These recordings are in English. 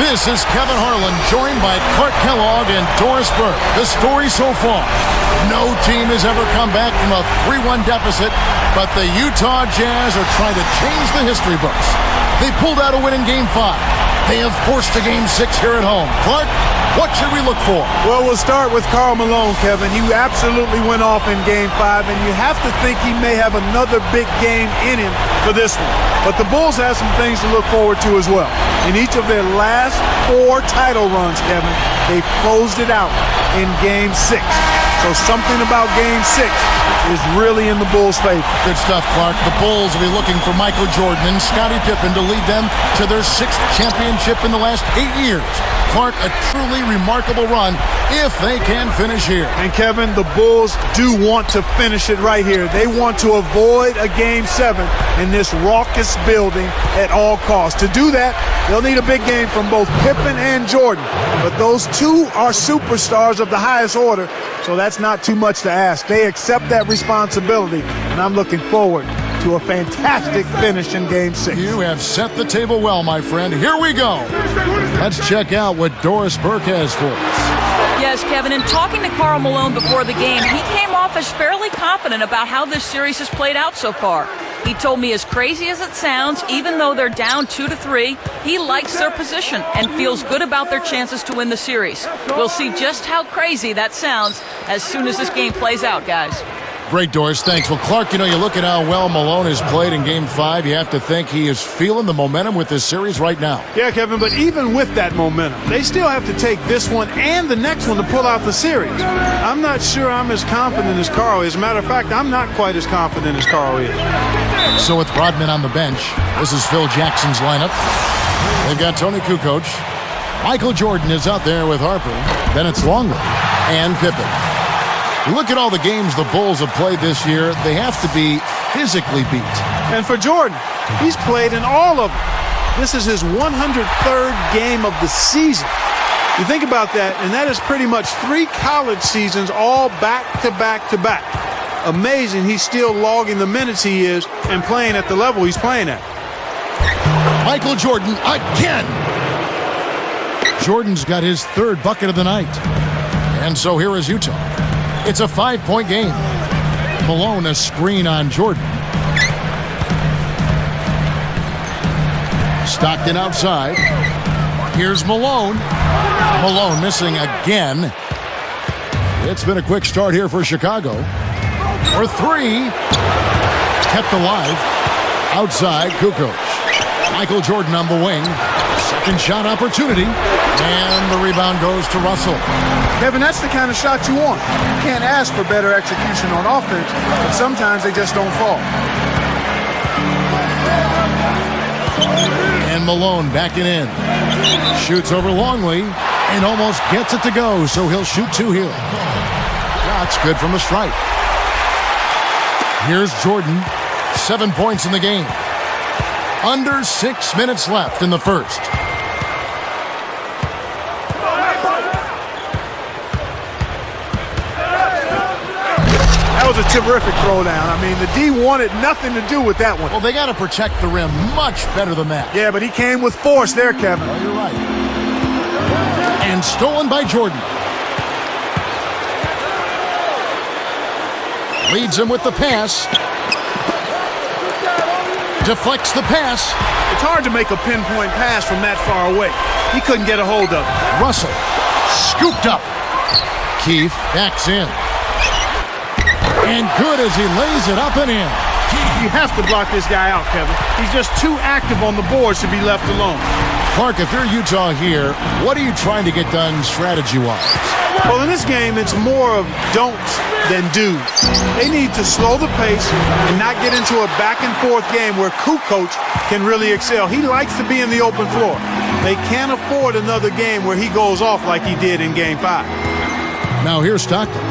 This is Kevin Harlan, joined by Clark Kellogg and Doris Burke. The story so far: no team has ever come back from a 3-1 deficit, but the Utah Jazz are trying to change the history books. They pulled out a win in Game 5. They have forced a Game 6 here at home. Clark, what should we look for? Well, we'll start with Karl Malone, Kevin. He absolutely went off in Game 5, and you have to think he may have another big game in him for this one. But the Bulls have some things to look forward to as well. In each of their last 4 title runs, Kevin, they closed it out in Game 6. So something about Game 6 is really in the Bulls' favor. Good stuff, Clark. The Bulls will be looking for Michael Jordan and Scottie Pippen to lead them to their 6th championship in the last 8 years. Clark, a truly remarkable run if they can finish here. And Kevin, the Bulls do want to finish it right here. They want to avoid a Game 7 in this raucous building at all costs. To do that, they'll need a big game from both Pippen and Jordan. But those two are superstars of the highest order, so that's not too much to ask. They accept that responsibility, and I'm looking forward to a fantastic finish in Game 6. You have set the table well, my friend. Here we go. Let's check out what Doris Burke has for us. Yes, Kevin, in talking to Karl Malone before the game, he came off as fairly confident about how this series has played out so far. He told me, as crazy as it sounds, even though they're down 2-3, he likes their position and feels good about their chances to win the series. We'll see just how crazy that sounds as soon as this game plays out, guys. Great, Doris. Thanks. Well, Clark, you look at how well Malone has played in Game 5. You have to think he is feeling the momentum with this series right now. Yeah, Kevin, but even with that momentum, they still have to take this one and the next one to pull out the series. I'm not sure I'm as confident as Karl is. As a matter of fact, I'm not quite as confident as Karl is. So with Rodman on the bench, this is Phil Jackson's lineup. They've got Tony Kukoc. Michael Jordan is out there with Harper. Then it's Longley and Pippen. Look at all the games the Bulls have played this year. They have to be physically beat. And for Jordan, he's played in all of them. This is his 103rd game of the season. You think about that, and that is pretty much 3 college seasons all back to back to back. Amazing he's still logging the minutes he is and playing at the level he's playing at. Michael Jordan again. Jordan's got his 3rd bucket of the night. And so here is Utah. It's a 5-point game. Malone a screen on Jordan. Stockton outside. Here's Malone. Malone missing again. It's been a quick start here for Chicago. For 3. Kept alive. Outside, Kukoc. Michael Jordan on the wing. Second shot opportunity. And the rebound goes to Russell. Kevin, that's the kind of shot you want. You can't ask for better execution on offense, but sometimes they just don't fall. And Malone backing in. Shoots over Longley and almost gets it to go, so he'll shoot 2 here. That's good from the stripe. Here's Jordan. 7 points in the game. Under 6 minutes left in the first. That was a terrific throwdown. I mean, the D wanted nothing to do with that one. Well, they got to protect the rim much better than that. Yeah, but he came with force there, Kevin. Oh, you're right. And stolen by Jordan. Leads him with the pass. Deflects the pass. It's hard to make a pinpoint pass from that far away. He couldn't get a hold of it. Russell scooped up. Keith backs in. And good as he lays it up and in. You have to block this guy out, Kevin. He's just too active on the boards to be left alone. Clark, if you're Utah here, what are you trying to get done strategy-wise? Well, in this game, it's more of don'ts than do's. They need to slow the pace and not get into a back-and-forth game where Kukoc can really excel. He likes to be in the open floor. They can't afford another game where he goes off like he did in Game 5. Now here's Stockton.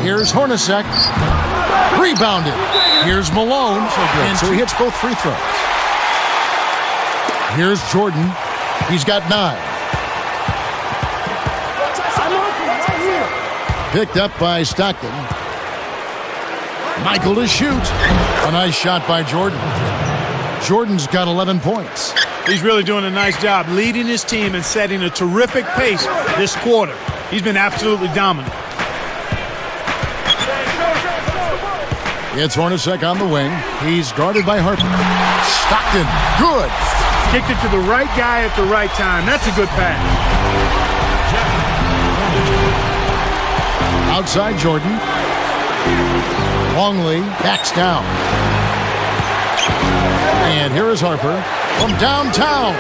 Here's Hornacek. Rebounded. Here's Malone. So he hits both free throws. Here's Jordan. He's got 9. Picked up by Stockton. Michael to shoot. A nice shot by Jordan. Jordan's got 11 points. He's really doing a nice job leading his team and setting a terrific pace this quarter. He's been absolutely dominant. It's Hornacek on the wing. He's guarded by Harper. Stockton, good. Kicked it to the right guy at the right time. That's a good pass. Outside Jordan. Longley backs down. And here is Harper from downtown.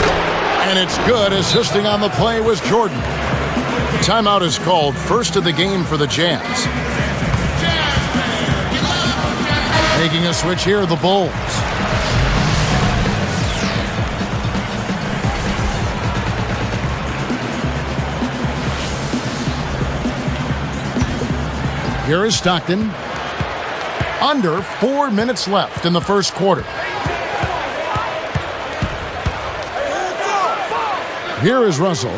And it's good. Assisting on the play was Jordan. Timeout is called. First of the game for the Jazz. Making a switch here, the Bulls. Here is Stockton. Under 4 minutes left in the first quarter. Here is Russell.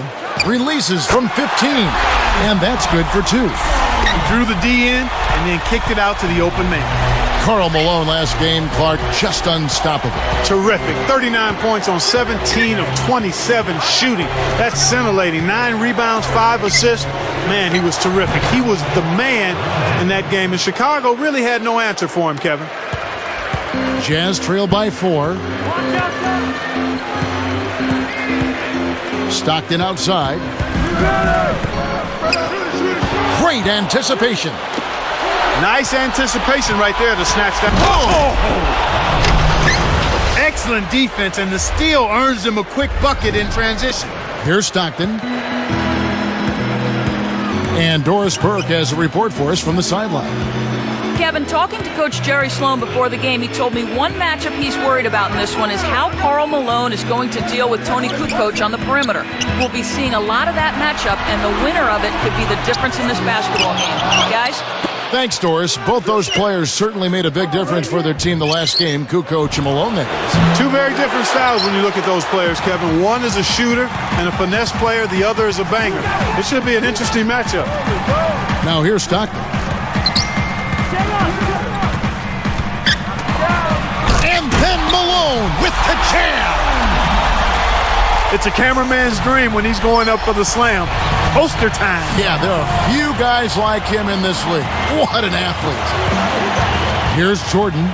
Releases from 15. And that's good for 2. He drew the D in and then kicked it out to the open man. Karl Malone last game, Clark, just unstoppable. Terrific. 39 points on 17 of 27 shooting. That's scintillating. 9 rebounds, 5 assists. Man, he was terrific. He was the man in that game. And Chicago really had no answer for him, Kevin. Jazz trail by 4. Stockton outside. Great anticipation. Nice anticipation right there to snatch that. Oh! Excellent defense, and the steal earns him a quick bucket in transition. Here's Stockton. And Doris Burke has a report for us from the sideline. Kevin, talking to Coach Jerry Sloan before the game, he told me one matchup he's worried about in this one is how Karl Malone is going to deal with Toni Kukoc on the perimeter. We'll be seeing a lot of that matchup, and the winner of it could be the difference in this basketball game. Guys? Thanks, Doris. Both those players certainly made a big difference for their team the last game, Kukoc and Malone. That is. 2 very different styles when you look at those players, Kevin. One is a shooter and a finesse player. The other is a banger. It should be an interesting matchup. Now here's Stockton. And then Malone with the jam. It's a cameraman's dream when he's going up for the slam. Poster time. Yeah, there are few guys like him in this league. What an athlete. Here's Jordan.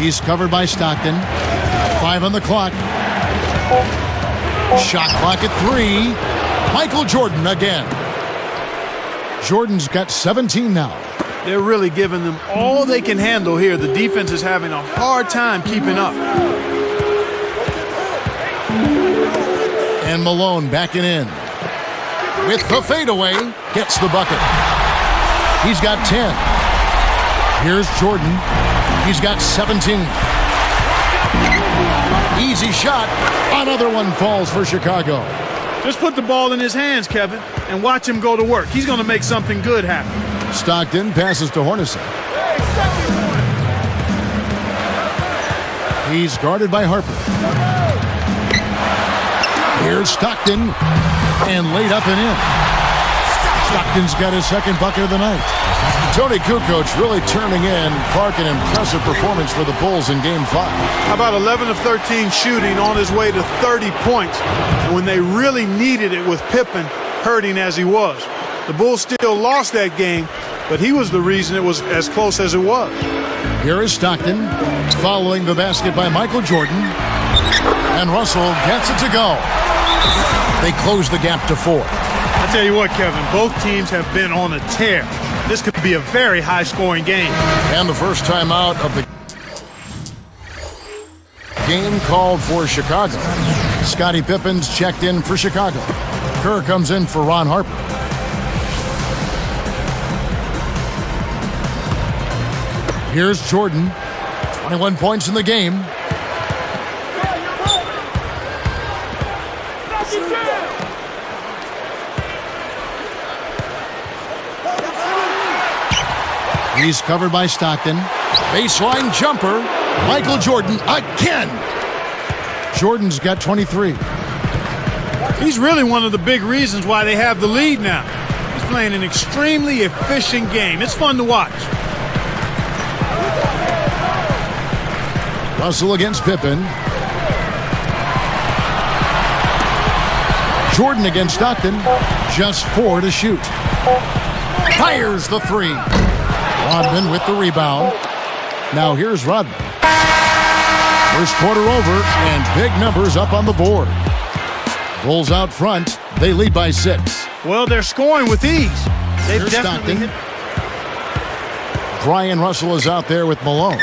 He's covered by Stockton. 5 on the clock. Shot clock at 3. Michael Jordan again. Jordan's got 17 now. They're really giving them all they can handle here. The defense is having a hard time keeping up. And Malone backing in. With the fadeaway, gets the bucket. He's got 10. Here's Jordan. He's got 17. Easy shot. Another one falls for Chicago. Just put the ball in his hands, Kevin, and watch him go to work. He's going to make something good happen. Stockton passes to Hornacek. He's guarded by Harper. Here's Stockton. And laid up and in. Stockton's got his second bucket of the night. Toni Kukoc really turning in Clark an impressive performance for the Bulls in Game 5. How about 11 of 13 shooting on his way to 30 points? And when they really needed it with Pippen hurting as he was. The Bulls still lost that game, but he was the reason it was as close as it was. Here is Stockton following the basket by Michael Jordan. And Russell gets it to go. They close the gap to 4. I tell you what, Kevin, both teams have been on a tear. This could be a very high-scoring game. And the first time out of the game called for Chicago. Scottie Pippen's checked in for Chicago. Kerr comes in for Ron Harper. Here's Jordan. 21 points in the game. He's covered by Stockton. Baseline jumper. Michael Jordan again. Jordan's got 23. He's really one of the big reasons why they have the lead now. He's playing an extremely efficient game. It's fun to watch. Russell against Pippen. Jordan against Stockton. Just 4 to shoot. Fires the 3. Rodman with the rebound. Now here's Rodman. First quarter over, and big numbers up on the board. Bulls out front. They lead by 6. Well, they're scoring with ease. They've Here's definitely Stockton. Brian Russell is out there with Malone.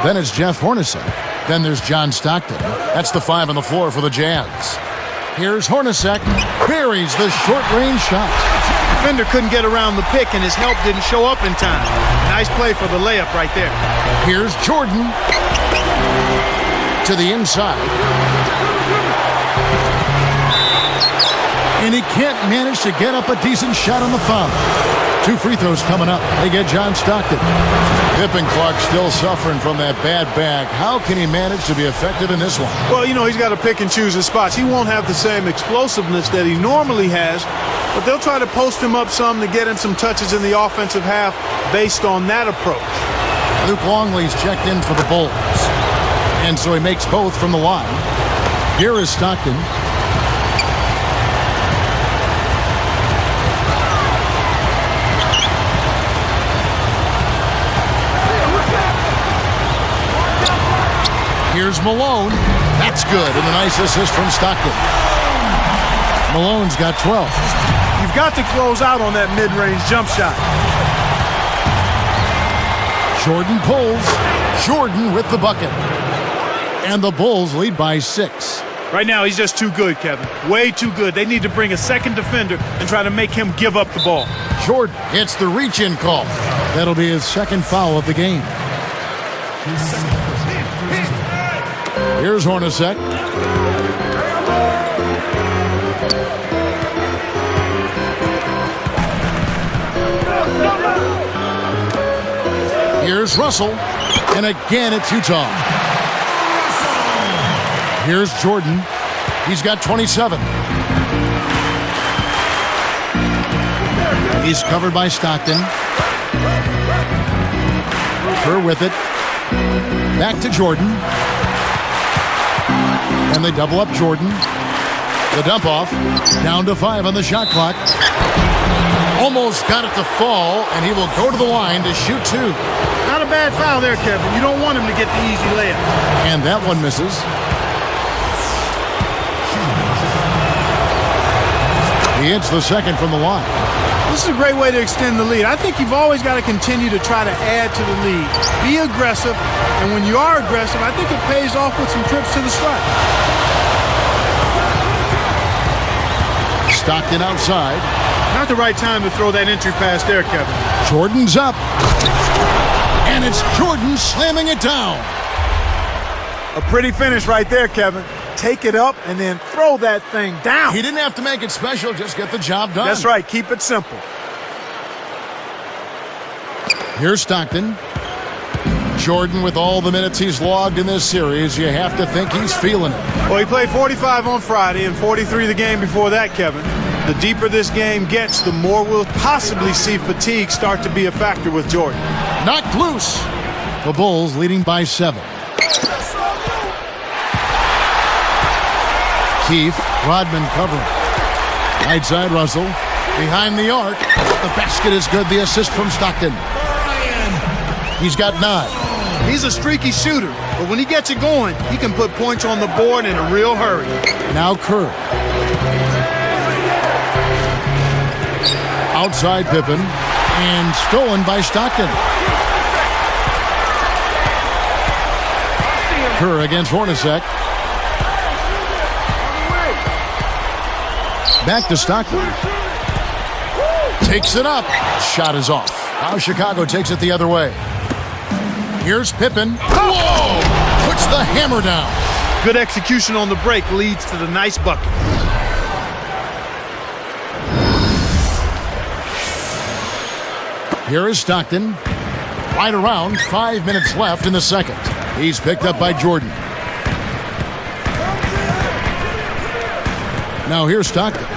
Then it's Jeff Hornacek. Then there's John Stockton. That's the 5 on the floor for the Jazz. Here's Hornacek. Buries the short-range shot. Defender couldn't get around the pick, and his help didn't show up in time. Nice play for the layup right there. Here's Jordan. To the inside. And he can't manage to get up a decent shot on the foul. 2 free throws coming up. They get John Stockton. Pippen Clark still suffering from that bad back. How can he manage to be effective in this one? Well, you know, he's got to pick and choose his spots. He won't have the same explosiveness that he normally has, but they'll try to post him up some to get in some touches in the offensive half based on that approach. Luke Longley's checked in for the Bulls. And so he makes both from the line. Here is Stockton. Here's Malone. That's good. And a nice assist from Stockton. Malone's got 12. You've got to close out on that mid-range jump shot. Jordan pulls. Jordan with the bucket. And the Bulls lead by 6. Right now, he's just too good, Kevin. Way too good. They need to bring a second defender and try to make him give up the ball. Jordan hits the reach-in call. That'll be his second foul of the game. Here's Hornacek. Here's Russell. And again, it's Utah. Here's Jordan. He's got 27. He's covered by Stockton. Kerr with it. Back to Jordan. And they double up Jordan. The dump off. Down to 5 on the shot clock. Almost got it to fall, and he will go to the line to shoot 2. Not a bad foul there, Kevin. You don't want him to get the easy layup. And that one misses. He hits the second from the line. This is a great way to extend the lead. I think you've always got to continue to try to add to the lead. Be aggressive, and when you are aggressive, I think it pays off with some trips to the stripe. Stockton outside. Not the right time to throw that entry pass there, Kevin. Jordan's up. And it's Jordan slamming it down. A pretty finish right there, Kevin. Take it up and then throw that thing down. He didn't have to make it special, just get the job done. That's right. Keep it simple. Here's Stockton. Jordan, with all the minutes he's logged in this series, you have to think he's feeling it. Well, he played 45 on Friday and 43 the game before that, Kevin. The deeper this game gets, the more we'll possibly see fatigue start to be a factor with Jordan. Knocked loose. The Bulls leading by 7. Keith, Rodman covering. Right side Russell. Behind the arc. The basket is good. The assist from Stockton. He's got 9. He's a streaky shooter, but when he gets it going, he can put points on the board in a real hurry. Now Kerr. Outside Pippen. And stolen by Stockton. Kerr against Hornacek. Back to Stockton. Takes it up. Shot is off. Now Chicago takes it the other way. Here's Pippen. Whoa! Puts the hammer down. Good execution on the break leads to the nice bucket. Here is Stockton. Right around, 5 minutes left in the second. He's picked up by Jordan. Now here's Stockton.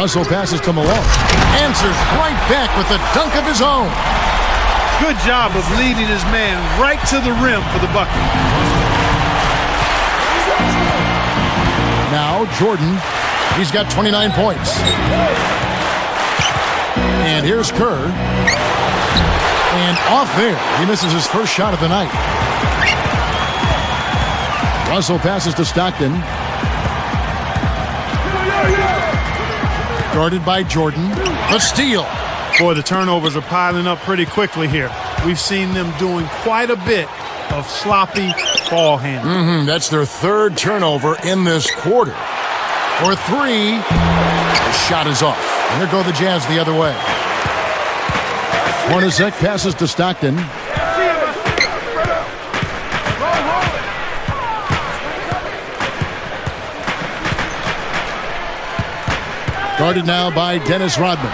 Russell passes to Malone. Answers right back with the dunk of his own. Good job of leading his man right to the rim for the bucket. Now Jordan, he's got 29 points. And here's Kerr. And off there, he misses his first shot of the night. Russell passes to Stockton. Guarded by Jordan. The steal. Boy, the turnovers are piling up pretty quickly here. We've seen them doing quite a bit of sloppy ball handling. That's their third turnover in this quarter. For three, the shot is off. And there go the Jazz the other way. Hornacek passes to Stockton. Guarded now by Dennis Rodman.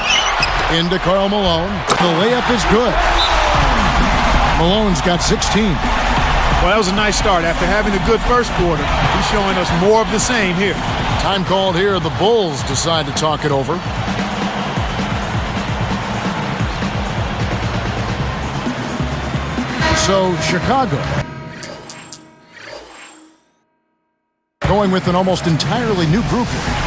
Into Karl Malone. The layup is good. Malone's got 16. Well, that was a nice start. After having a good first quarter, he's showing us more of the same here. Time called here. The Bulls decide to talk it over. So, Chicago going with an almost entirely new group here.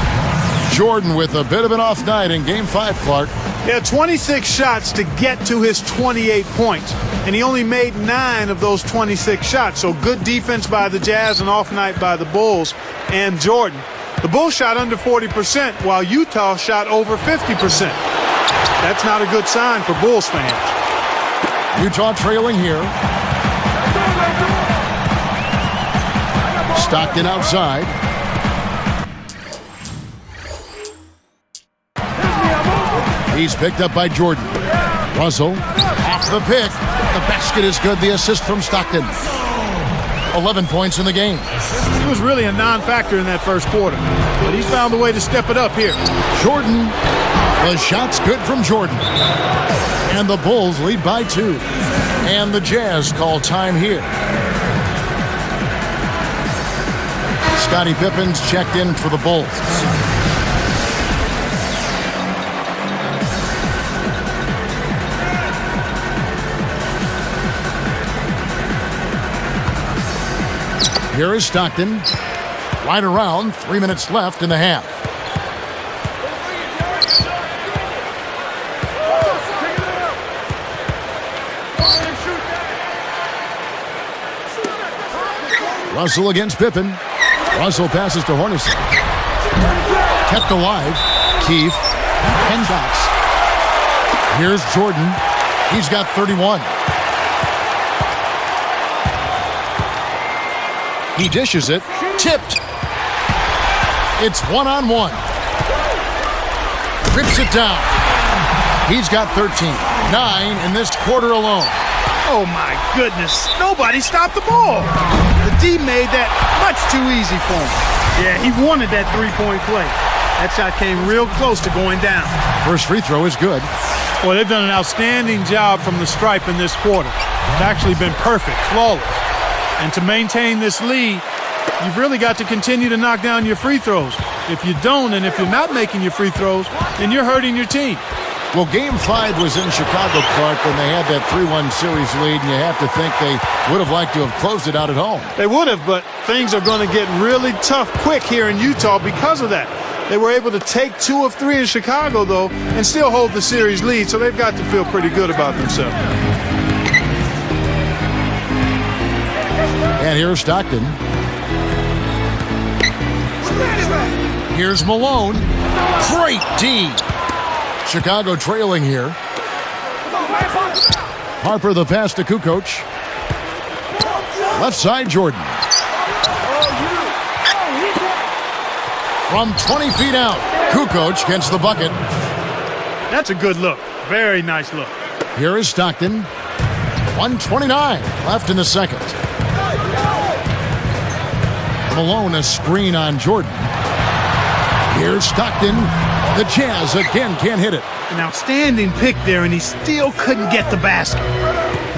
Jordan with a bit of an off night in Game 5, Clark. Yeah, 26 shots to get to his 28 points. And he only made 9 of those 26 shots. So good defense by the Jazz and off night by the Bulls and Jordan. The Bulls shot under 40% while Utah shot over 50%. That's not a good sign for Bulls fans. Utah trailing here. Stockton outside. He's picked up by Jordan. Russell off the pick. The basket is good. The assist from Stockton. 11 points in the game. He was really a non-factor in that first quarter, but he's found a way to step it up here. Jordan. The shot's good from Jordan. And the Bulls lead by 2. And the Jazz call time here. Scottie Pippen's checked in for the Bulls. Here is Stockton. Right around. 3 minutes left in the half. Russell against Pippen. Russell passes to Hornacek. Kept alive. Keefe. 10 shots. Here's Jordan. He's got 31. He dishes it. Tipped. It's one-on-one. Rips it down. He's got 13. 9 in this quarter alone. Oh, my goodness. Nobody stopped the ball. The D made that much too easy for him. Yeah, he wanted that three-point play. That shot came real close to going down. First free throw is good. Well, they've done an outstanding job from the stripe in this quarter. It's actually been perfect, flawless. And to maintain this lead, you've really got to continue to knock down your free throws. If you don't, and if you're not making your free throws, then you're hurting your team. Well, Game 5 was in Chicago, Clark, when they had that 3-1 series lead, and you have to think they would have liked to have closed it out at home. They would have, but things are going to get really tough quick here in Utah because of that. They were able to take 2 of 3 in Chicago, though, and still hold the series lead, so they've got to feel pretty good about themselves. And here's Stockton. Here's Malone. Great D. Chicago trailing here. Harper the pass to Kukoc. Left side, Jordan. From 20 feet out, Kukoc gets the bucket. That's a good look. Very nice look. Here is Stockton. 1:29 left in the second. Malone a screen on Jordan. Here's Stockton. The Jazz again can't hit it. An outstanding pick there, and he still couldn't get the basket.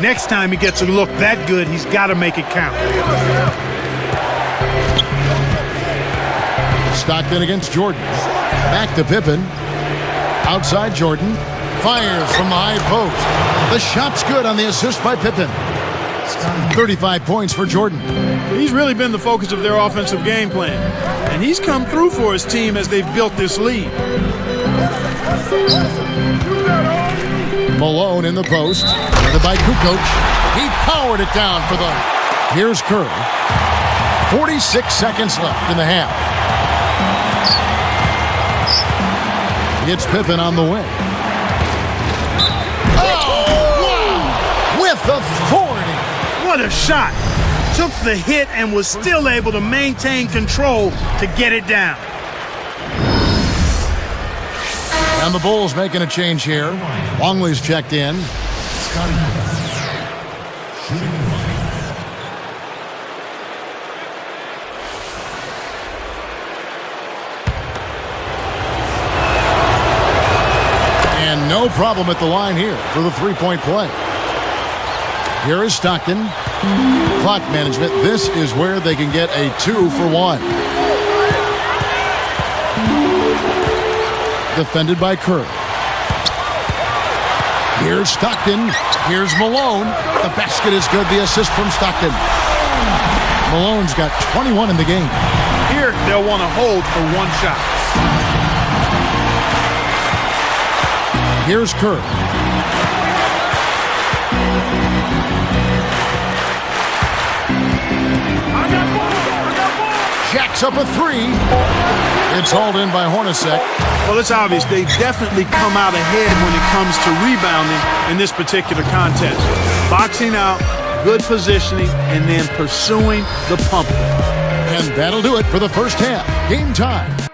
Next time he gets a look that good, he's got to make it count. Stockton against Jordan. Back to Pippen. Outside Jordan. Fires from the high post. The shot's good on the assist by Pippen. 35 points for Jordan. He's really been the focus of their offensive game plan. And he's come through for his team as they've built this lead. Malone in the post. Guarded by Kukoc. He powered it down for the... Here's Curry. 46 seconds left in the half. It's Pippen on the wing. Oh, wow! With authority. What a shot. Took the hit and was still able to maintain control to get it down. And the Bulls making a change here. Longley's checked in. And no problem at the line here for the three-point play. Here is Stockton. Clock management. This is where they can get a 2-for-1. Defended by Curry. Here's Stockton. Here's Malone. The basket is good. The assist from Stockton. Malone's got 21 in the game. Here, they'll want to hold for one shot. Here's Curry. Jacks up a three. It's hauled in by Hornacek. Well, it's obvious they've definitely come out ahead when it comes to rebounding in this particular contest. Boxing out, good positioning, and then pursuing the pump. And that'll do it for the first half. Game time.